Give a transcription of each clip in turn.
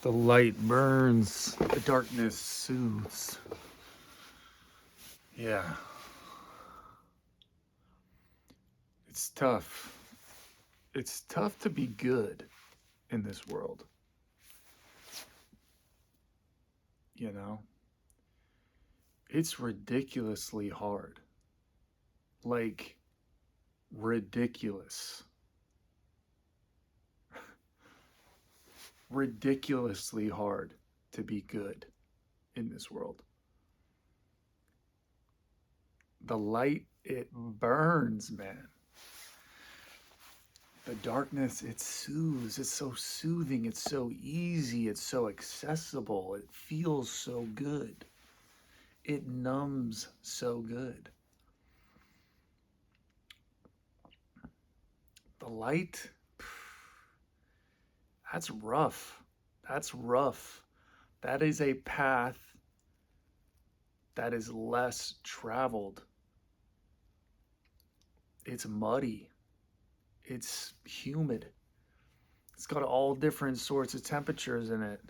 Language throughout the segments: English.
The light burns, the darkness soothes. Yeah, it's tough. It's tough to be good in this world, you know? It's ridiculously hard. Like, ridiculous. Ridiculously hard to be good in this world. The light, it burns, man. The darkness, it soothes. It's so soothing. It's so easy. It's so accessible. It feels so good. It numbs so good. The light, that's rough. That's rough. That is a path that is less traveled. It's muddy. It's humid. It's got all different sorts of temperatures in it.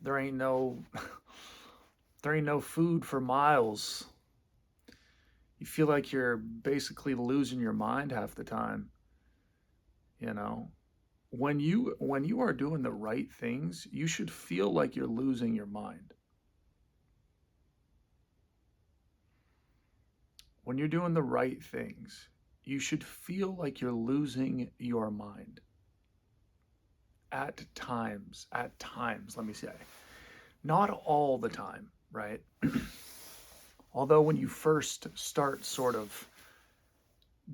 There ain't no there ain't no food for miles. You feel like you're basically losing your mind half the time, you know? When you are doing the right things, you should feel like you're losing your mind. When you're doing the right things, you should feel like you're losing your mind. At times, let me say. Not all the time, right? Although when you first start sort of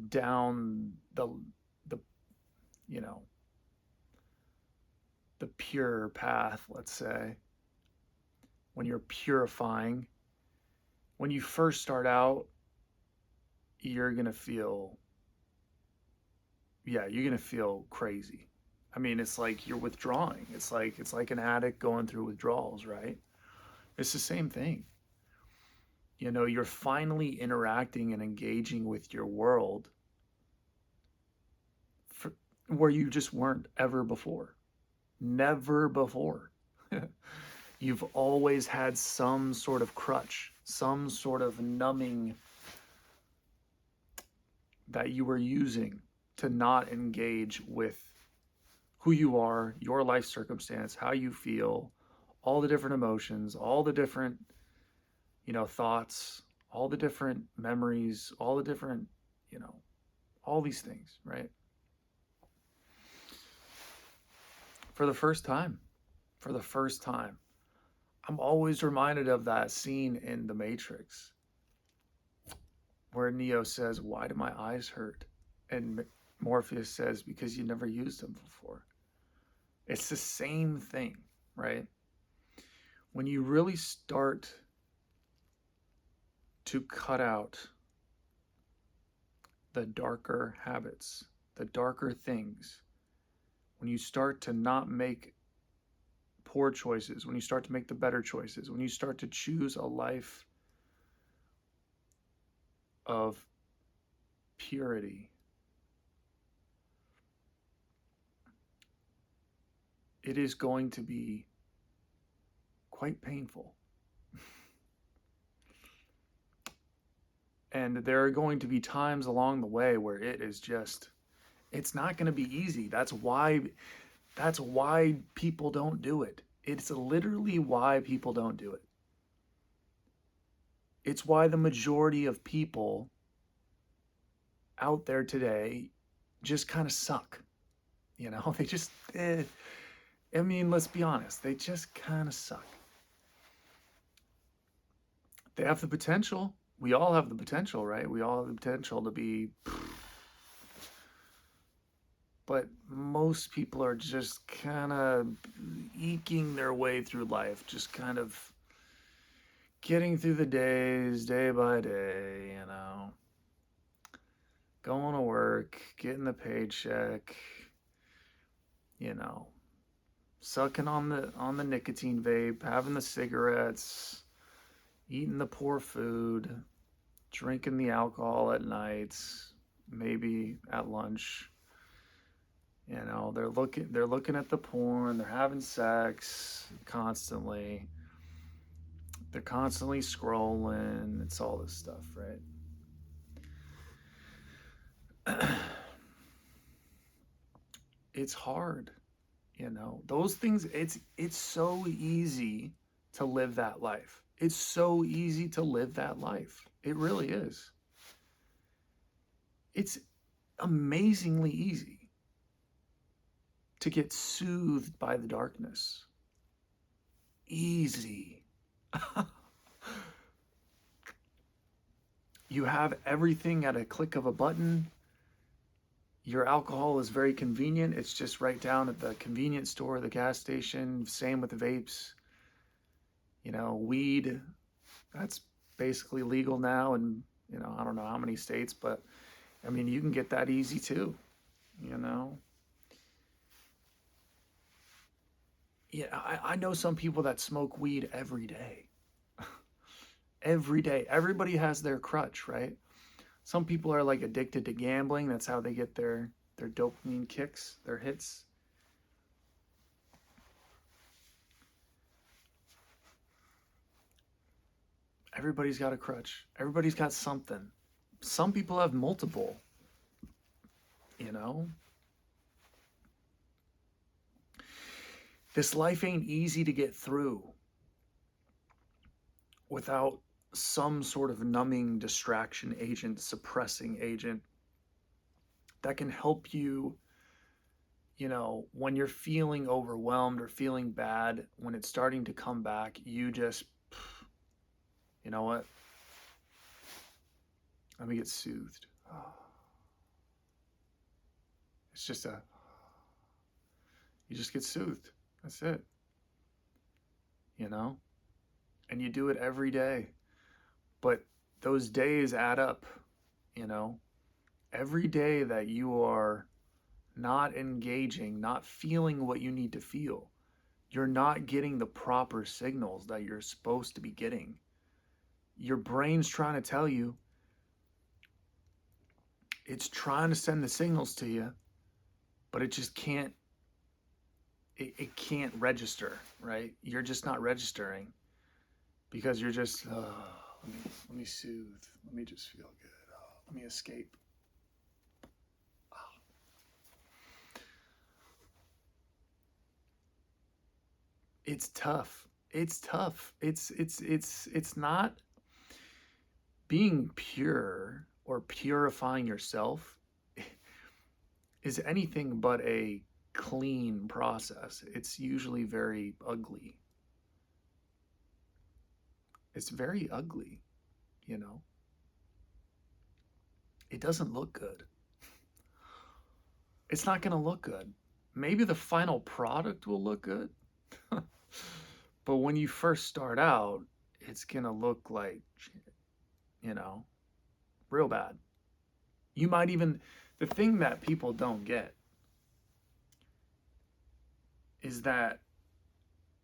down the you know, the pure path, let's say, when you're purifying, when you first start out, you're going to feel you're going to feel crazy. I mean, it's like you're withdrawing. It's like an addict going through withdrawals, right? It's the same thing. You know, you're finally interacting and engaging with your world for, where you just weren't ever before. Never before. You've always had some sort of crutch, some sort of numbing that you were using to not engage with who you are, your life circumstance, how you feel, all the different emotions, all the different, thoughts, all the different memories, all the different, you know, all these things, right? For the first time, for the first time, I'm always reminded of that scene in The Matrix where Neo says, "Why do my eyes hurt?" And Morpheus says, "Because you never used them before." It's the same thing, right? When you really start to cut out the darker habits, the darker things, when you start to not make poor choices, when you start to make the better choices, when you start to choose a life of purity, it is going to be quite painful. And there are going to be times along the way where it's not going to be easy. That's why people don't do it. It's literally why people don't do it. It's why the majority of people out there today just kind of suck. They just, I mean, let's be honest, they just kind of suck. They have the potential. We all have the potential, right? We all have the potential to be, but most people are just kind of eking their way through life, just kind of getting through the days day by day, going to work, getting the paycheck, you know, sucking on the nicotine vape, having the cigarettes, eating the poor food, drinking the alcohol at nights, maybe at lunch, You know, they're looking at the porn, they're having sex constantly. They're constantly scrolling. It's all this stuff, right? It's hard, you know. Those things, it's so easy to live that life. It's so easy to live that life. It really is. It's amazingly easy to get soothed by the darkness. Easy. You have everything at a click of a button. Your alcohol is very convenient. It's just right down at the convenience store, the gas station. Same with the vapes. You know, weed, that's basically legal now. And, you know, I don't know how many states, but I mean, you can get that easy too, you know? Yeah, I know some people that smoke weed every day. Every day. Everybody has their crutch, right? Some people are like addicted to gambling. That's how they get their dopamine kicks, their hits. Everybody's got a crutch. Everybody's got something. Some people have multiple, you know? This life ain't easy to get through without some sort of numbing distraction agent, suppressing agent that can help you, you know, when you're feeling overwhelmed or feeling bad, when it's starting to come back, you just, you know what? Let me get soothed. It's just you just get soothed. That's it, you know? And you do it every day. But those days add up, you know? Every day that you are not engaging, not feeling what you need to feel, you're not getting the proper signals that you're supposed to be getting. Your brain's trying to tell you, it's trying to send the signals to you, but it just can't, it can't register, right? You're just not registering because you're just, let me soothe. Let me just feel good. Let me escape. It's tough. It's tough. It's not being pure or purifying yourself is anything but a clean process. It's usually very ugly. It's very ugly, you know. It doesn't look good. It's not going to look good. Maybe the final product will look good. But when you first start out, it's going to look like, you know, real bad. You might even, the thing that people don't get is that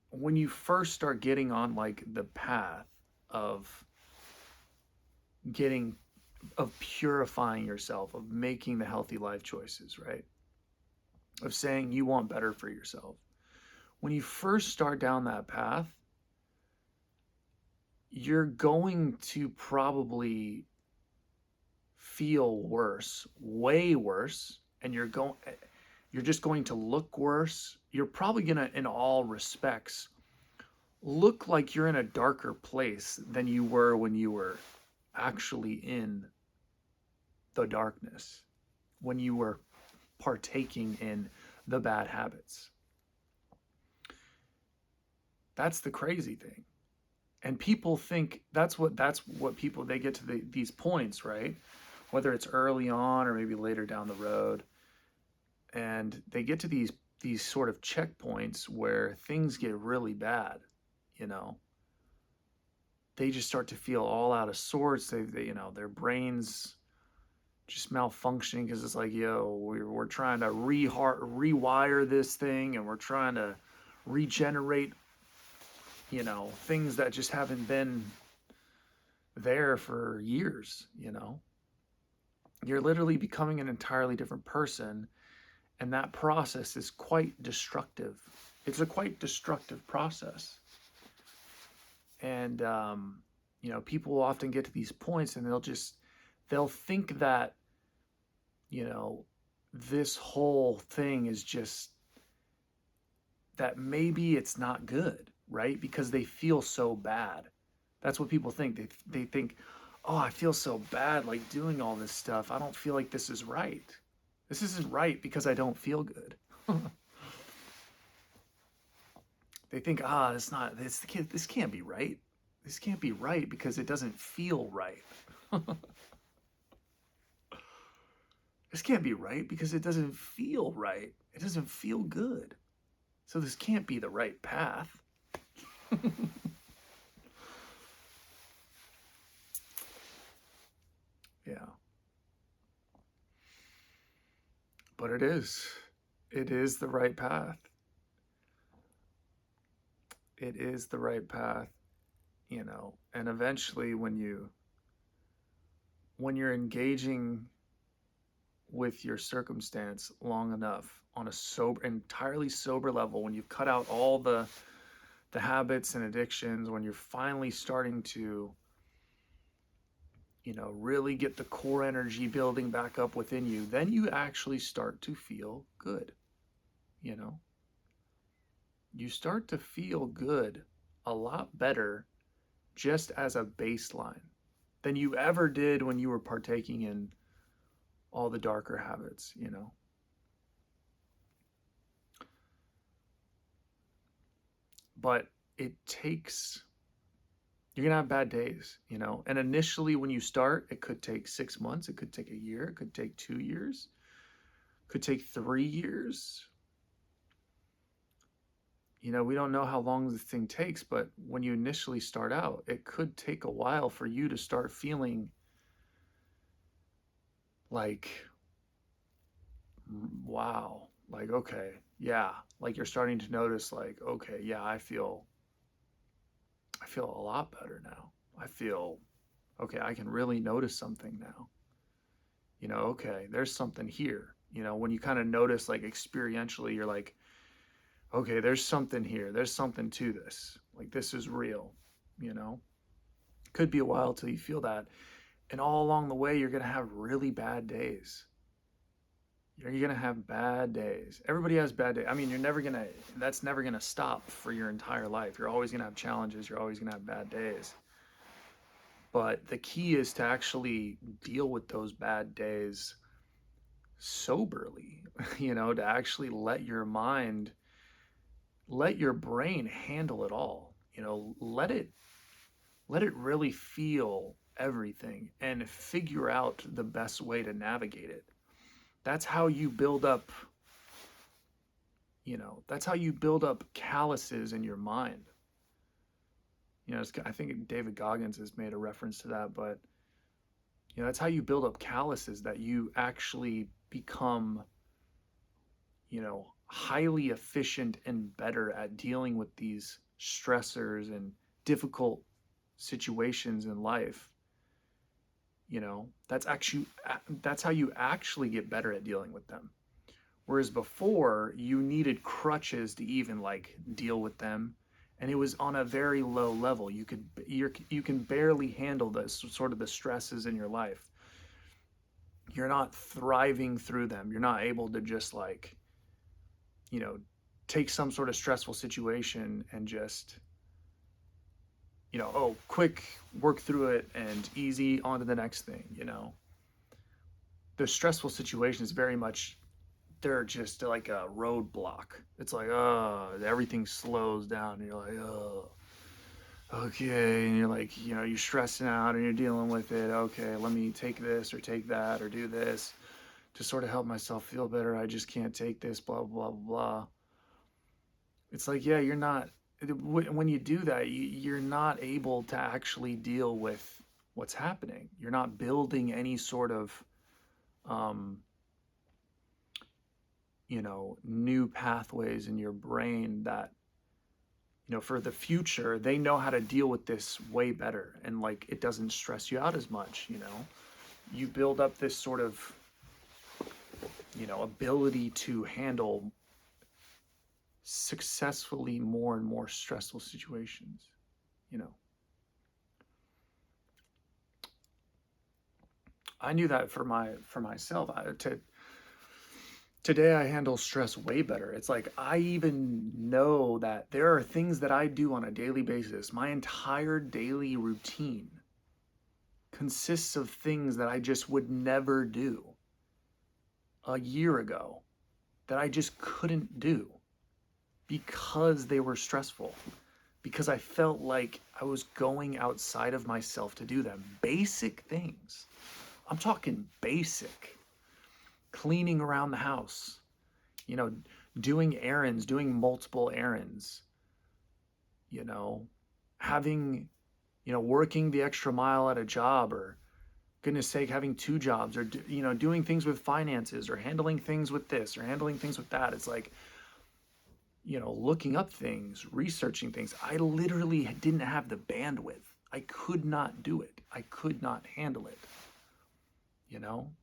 when you first start getting on like the path of getting, of purifying yourself, of making the healthy life choices, right? Of saying you want better for yourself. When you first start down that path, you're going to probably feel worse, way worse, and you're just going to look worse. You're probably going to in all respects look like you're in a darker place than you were when you were actually in the darkness, when you were partaking in the bad habits. That's the crazy thing. And people think that's what people, they get to these points, right? Whether it's early on or maybe later down the road, and they get to these sort of checkpoints where things get really bad, you know. They just start to feel all out of sorts. They you know, their brains just malfunctioning because it's like, yo, we're trying to rewire this thing, and we're trying to regenerate, you know, things that just haven't been there for years, you know. You're literally becoming an entirely different person, And that process is quite destructive. It's a quite destructive process. And, people will often get to these points and they'll think that, you know, this whole thing is just that maybe it's not good, right? Because they feel so bad. That's what people think. They think, oh, I feel so bad like doing all this stuff. I don't feel like this is right. This isn't right because I don't feel good. They think, it's not this can't be right. This can't be right because it doesn't feel right. This can't be right because it doesn't feel right. It doesn't feel good. So this can't be the right path. Yeah. But it is. It is the right path. It is the right path, And eventually when you're engaging with your circumstance long enough on a entirely sober level, when you've cut out all the habits and addictions, when you're finally starting to, really get the core energy building back up within you, then you actually start to feel good, you know? You start to feel good a lot better just as a baseline than you ever did when you were partaking in all the darker habits. But it takes, you're gonna have bad days. And initially, when you start, it could take 6 months, it could take a year, it could take 2 years, it could take 3 years. We don't know how long this thing takes, but when you initially start out, it could take a while for you to start feeling like, wow, like, okay, yeah, like you're starting to notice, like, okay, yeah, I feel a lot better now. I feel, okay, I can really notice something now. Okay, there's something here. When you kind of notice, like, experientially, you're like, okay, there's something here. There's something to this. Like, this is real, you know? Could be a while till you feel that. And all along the way, you're going to have really bad days. You're going to have bad days. Everybody has bad days. I mean, that's never going to stop for your entire life. You're always going to have challenges. You're always going to have bad days. But the key is to actually deal with those bad days soberly, to actually let your brain handle it all. Let it really feel everything and figure out the best way to navigate it. That's how you build up, that's how you build up calluses in your mind. I think David Goggins has made a reference to that, but that's how you build up calluses, that you actually become, highly efficient and better at dealing with these stressors and difficult situations in life. That's how you actually get better at dealing with them. Whereas before, you needed crutches to even like deal with them, and it was on a very low level. You can barely handle this sort of the stresses in your life. You're not thriving through them. You're not able to just like, you know, take some sort of stressful situation and just, quick work through it and easy on to the next thing. The stressful situation is very much, they're just like a roadblock. It's like, everything slows down and you're like, okay. And you're like, you're stressing out and you're dealing with it. Okay, let me take this or take that or do this to sort of help myself feel better. I just can't take this, blah, blah, blah, blah. It's like, yeah, you're not, when you do that, you're not able to actually deal with what's happening. You're not building any sort of, um, new pathways in your brain that, for the future, they know how to deal with this way better. And like, it doesn't stress you out as much. You build up this sort of ability to handle successfully more and more stressful situations. You know, I knew that for myself. Today I handle stress way better. It's like I even know that there are things that I do on a daily basis. My entire daily routine consists of things that I just would never do a year ago, that I just couldn't do because they were stressful, because I felt like I was going outside of myself to do them. Basic things. I'm talking basic. Cleaning around the house, you know, doing errands, doing multiple errands, you know, having, working the extra mile at a job, or goodness sake, having two jobs, or, doing things with finances, or handling things with this, or handling things with that. It's like, looking up things, researching things. I literally didn't have the bandwidth. I could not do it. I could not handle it.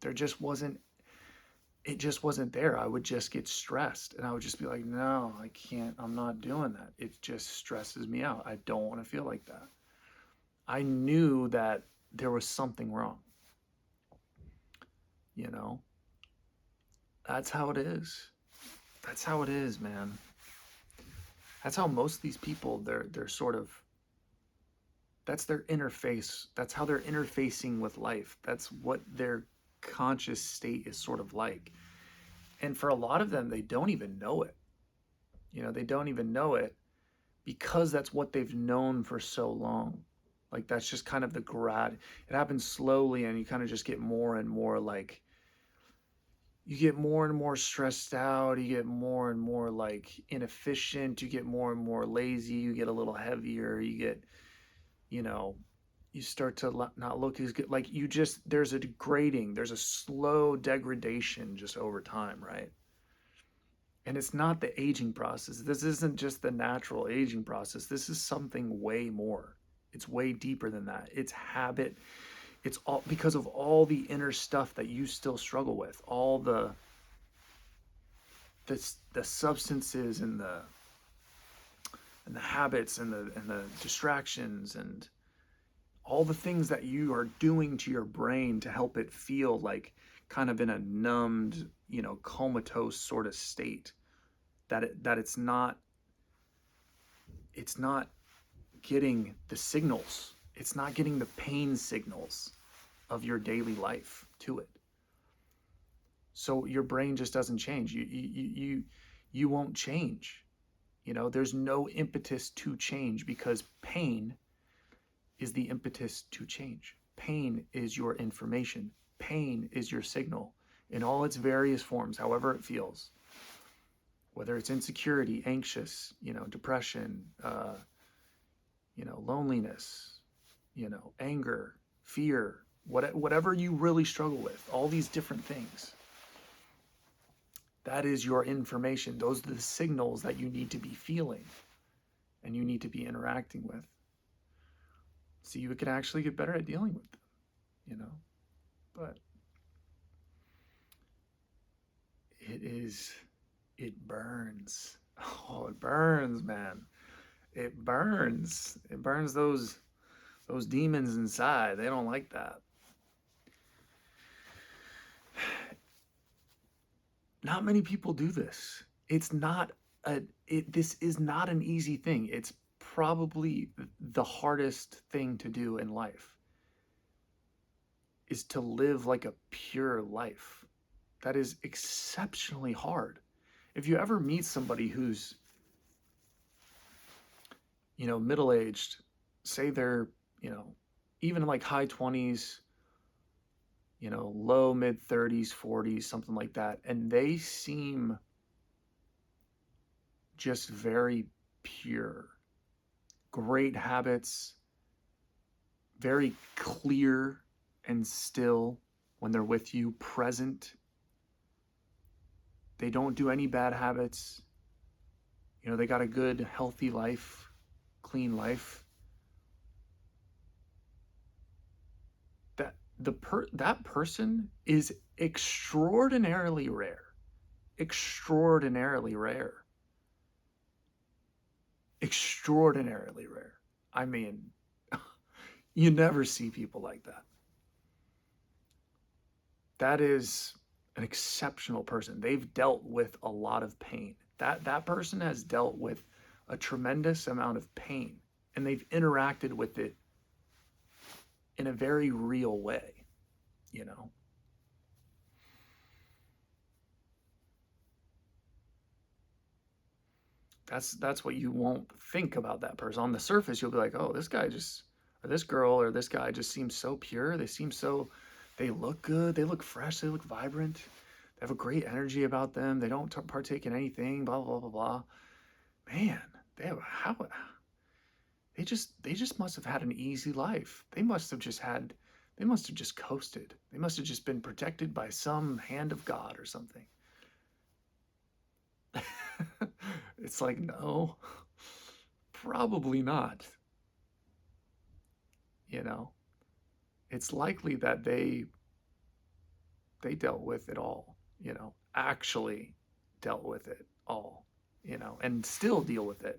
There just wasn't, it just wasn't there. I would just get stressed and I would just be like, no, I can't, I'm not doing that. It just stresses me out. I don't want to feel like that. I knew that there was something wrong. You know, that's how it is. That's how it is, man. That's how most of these people, they're sort of, that's their interface. That's how they're interfacing with life. That's what their conscious state is sort of like. And for a lot of them, they don't even know it. They don't even know it because that's what they've known for so long. Like that's just kind of it happens slowly, and you kind of just get more and more like, you get more and more stressed out, you get more and more like inefficient, you get more and more lazy, you get a little heavier, you get, you know, you start to not look as good. Like there's a degrading, there's a slow degradation just over time, right? And it's not the aging process. This isn't just the natural aging process. This is something way more. It's way deeper than that. It's habit. It's all because of all the inner stuff that you still struggle with. All the substances and the habits and the distractions and all the things that you are doing to your brain to help it feel like kind of in a numbed, comatose sort of state, that it's not getting the signals. It's not getting the pain signals of your daily life to it. So your brain just doesn't change. You won't change. There's no impetus to change because pain is the impetus to change. Pain is your information. Pain is your signal in all its various forms, however it feels. Whether it's insecurity, anxious, depression, loneliness, anger, fear, whatever you really struggle with, all these different things. That is your information. Those are the signals that you need to be feeling and you need to be interacting with. So you can actually get better at dealing with them, But it burns. Oh, it burns, man. It burns. It burns those demons inside. They don't like that. Not many people do this. This is not an easy thing. It's probably the hardest thing to do in life, is to live like a pure life. That is exceptionally hard. If you ever meet somebody who's, middle-aged, say they're, even like high 20s, low mid 30s, 40s, something like that, and they seem just very pure, great habits, very clear and still when they're with you, present. They don't do any bad habits. They got a good, healthy life, clean life. That person is extraordinarily rare. Extraordinarily rare. Extraordinarily rare. I mean, you never see people like that. That is an exceptional person. They've dealt with a lot of pain. That person has dealt with a tremendous amount of pain, and they've interacted with it in a very real way, you know. That's what you won't think about that person. On the surface, you'll be like, "Oh, this guy just or this girl or this guy just seems so pure. They seem so they look good. They look fresh. They look vibrant. They have a great energy about them. They don't partake in anything, blah blah blah blah." Man, they have how they just must have had an easy life. They must have just coasted. They must have just been protected by some hand of God or something. It's like, no, probably not. You know, it's likely that they dealt with it all, actually dealt with it all, and still deal with it.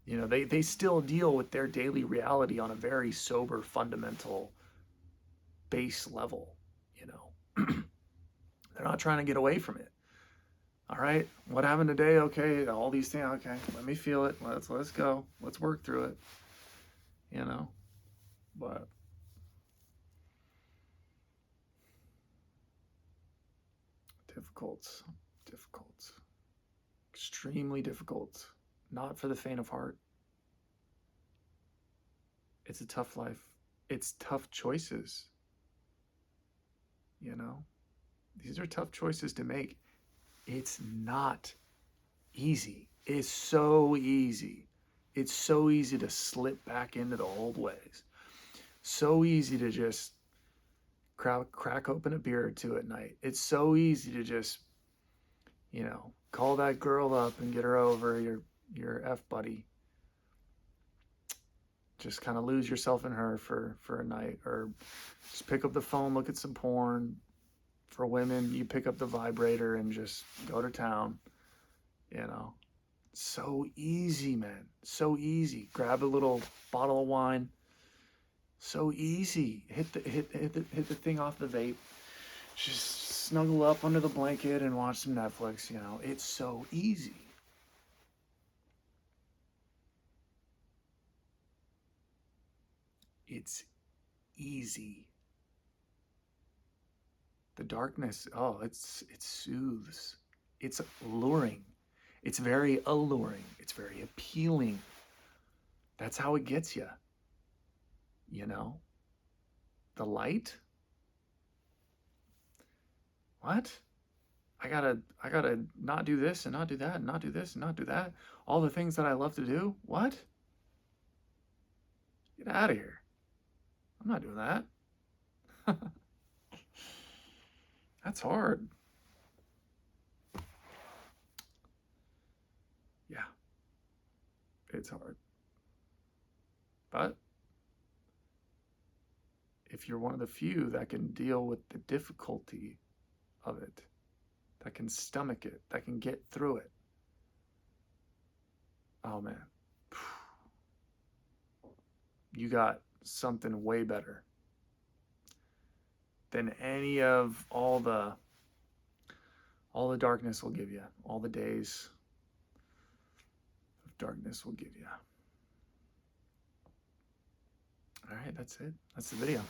They still deal with their daily reality on a very sober, fundamental base level, you know. They're not trying to get away from it. All right, what happened today? Okay, all these things. Okay, let me feel it. Let's go. Let's work through it. You know, but difficult, difficult, extremely difficult. Not for the faint of heart. It's a tough life. It's tough choices. You know, these are tough choices to make. It's not easy. It's so easy. It's so easy to slip back into the old ways. So easy to just crack open a beer or two at night. It's so easy to just, call that girl up and get her over your F buddy. Just kind of lose yourself in her for a night, or just pick up the phone, look at some porn. For women, you pick up the vibrator and just go to town, you know. So easy, man. So easy. Grab a little bottle of wine. So easy. Hit the thing off the vape. Just snuggle up under the blanket and watch some Netflix, It's so easy. It's easy. The darkness, oh, it soothes. It's alluring. It's very alluring. It's very appealing. That's how it gets you. You know? The light? What? I gotta not do this and not do that and not do this and not do that. All the things that I love to do? What? Get out of here. I'm not doing that. That's hard. Yeah, it's hard. But if you're one of the few that can deal with the difficulty of it, that can stomach it, that can get through it, oh man, you got something way better than any of all the darkness will give you, all the days of darkness will give you. All right, that's it. That's the video.